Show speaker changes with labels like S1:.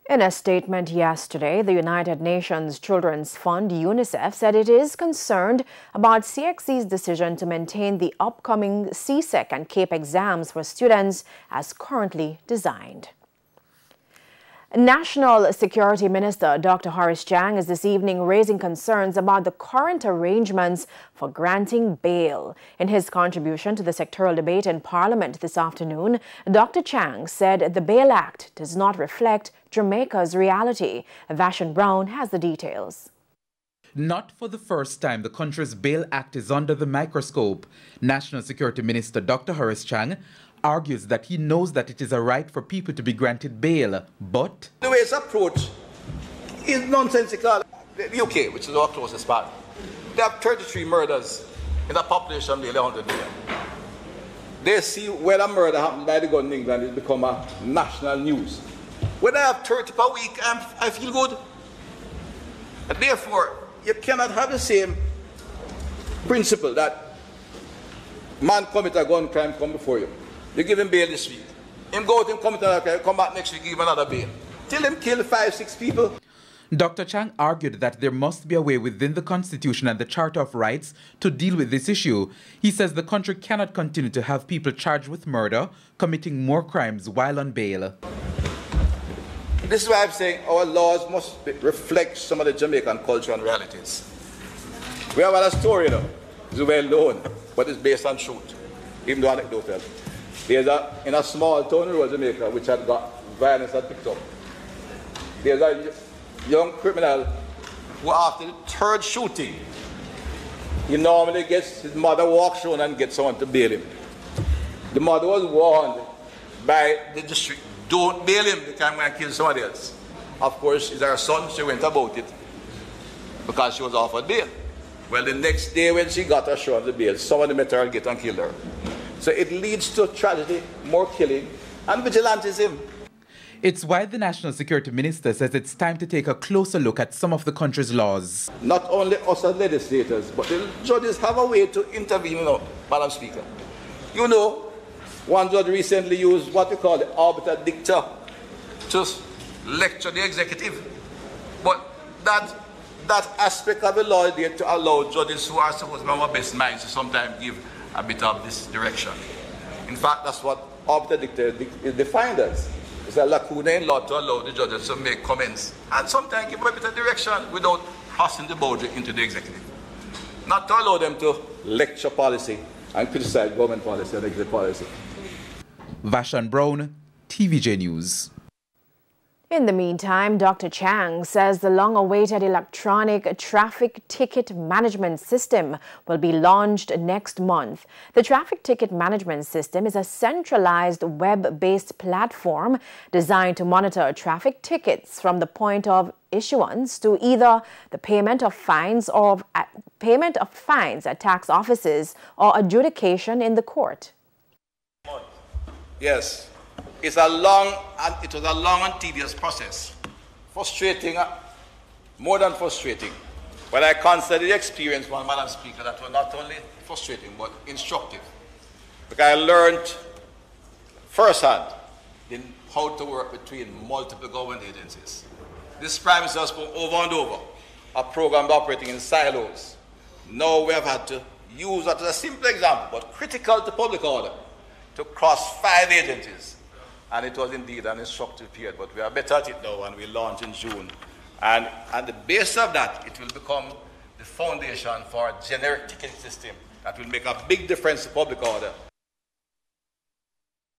S1: In a statement yesterday, the United Nations Children's Fund, UNICEF, said it is concerned about CXC's decision to maintain the upcoming CSEC and CAPE exams for students as currently designed. National Security Minister Dr. Horace Chang is this evening raising concerns about the current arrangements for granting bail. In his contribution to the sectoral debate in Parliament this afternoon, Dr. Chang said the Bail Act does not reflect Jamaica's reality. Vashon Brown has the details.
S2: Not for the first time, the country's Bail Act is under the microscope. National Security Minister Dr. Horace Chang argues that he knows that it is a right for people to be granted bail, but
S3: the way it's approached is nonsensical. The UK, which is our closest partner, they have 33 murders in a population of nearly 100 million. They see where a murder happened by the gun in England, it's become a national news. When I have 30 per week, I feel good. And therefore, you cannot have the same principle that man commit a gun crime, come before you. You give him bail this week. Him go out and commit another crime, come back next week, give him another bail. Till him kill 5, 6 people.
S2: Dr. Chang argued that there must be a way within the Constitution and the Charter of Rights to deal with this issue. He says the country cannot continue to have people charged with murder, committing more crimes while on bail.
S3: This is why I'm saying our laws must reflect some of the Jamaican culture and realities. We have a story now. It's well known, but it's based on truth, even though anecdotal. There's in a small town in Jamaica which had got violence had picked up. There's a young criminal who, after the 3rd shooting, he normally gets his mother walks around and gets someone to bail him. The mother was warned by the district, don't bail him because I'm going to kill somebody else. Of course, it's her son, she went about it because she was offered bail. Well, the next day when she got assurance of bail, somebody met her and get and killed her. So it leads to tragedy, more killing, and vigilantism.
S2: It's why the National Security Minister says it's time to take a closer look at some of the country's laws.
S3: Not only us as legislators, but the judges have a way to intervene, Madam Speaker. You know, one judge recently used what we call the arbiter dicta to lecture the executive. But that aspect of the law is there to allow judges who are supposed to be our best minds to sometimes give a bit of this direction. In fact, that's what arbiter dicta is defined as. It's a lacuna in law to allow the judges to make comments and sometimes give a bit of direction without crossing the boundary into the executive. Not to allow them to lecture policy and criticize government policy and executive policy.
S2: Vashon Brown, TVJ News.
S1: In the meantime, Dr. Chang says the long-awaited electronic traffic ticket management system will be launched next month. The traffic ticket management system is a centralized web-based platform designed to monitor traffic tickets from the point of issuance to either the payment of fines at tax offices or adjudication in the court.
S3: Yes. It was a long and tedious process. Frustrating, more than frustrating. But I consider the experience, Madam Speaker, that was not only frustrating but instructive. Because I learned firsthand how to work between multiple government agencies. This Prime Minister has spoken over and over, a program operating in silos. Now we have had to use that as a simple example, but critical to public order, to cross 5 agencies. And it was indeed an instructive period, but we are better at it now, and we launch in June. And at the base of that, it will become the foundation for a generic ticketing system that will make a big difference to public order.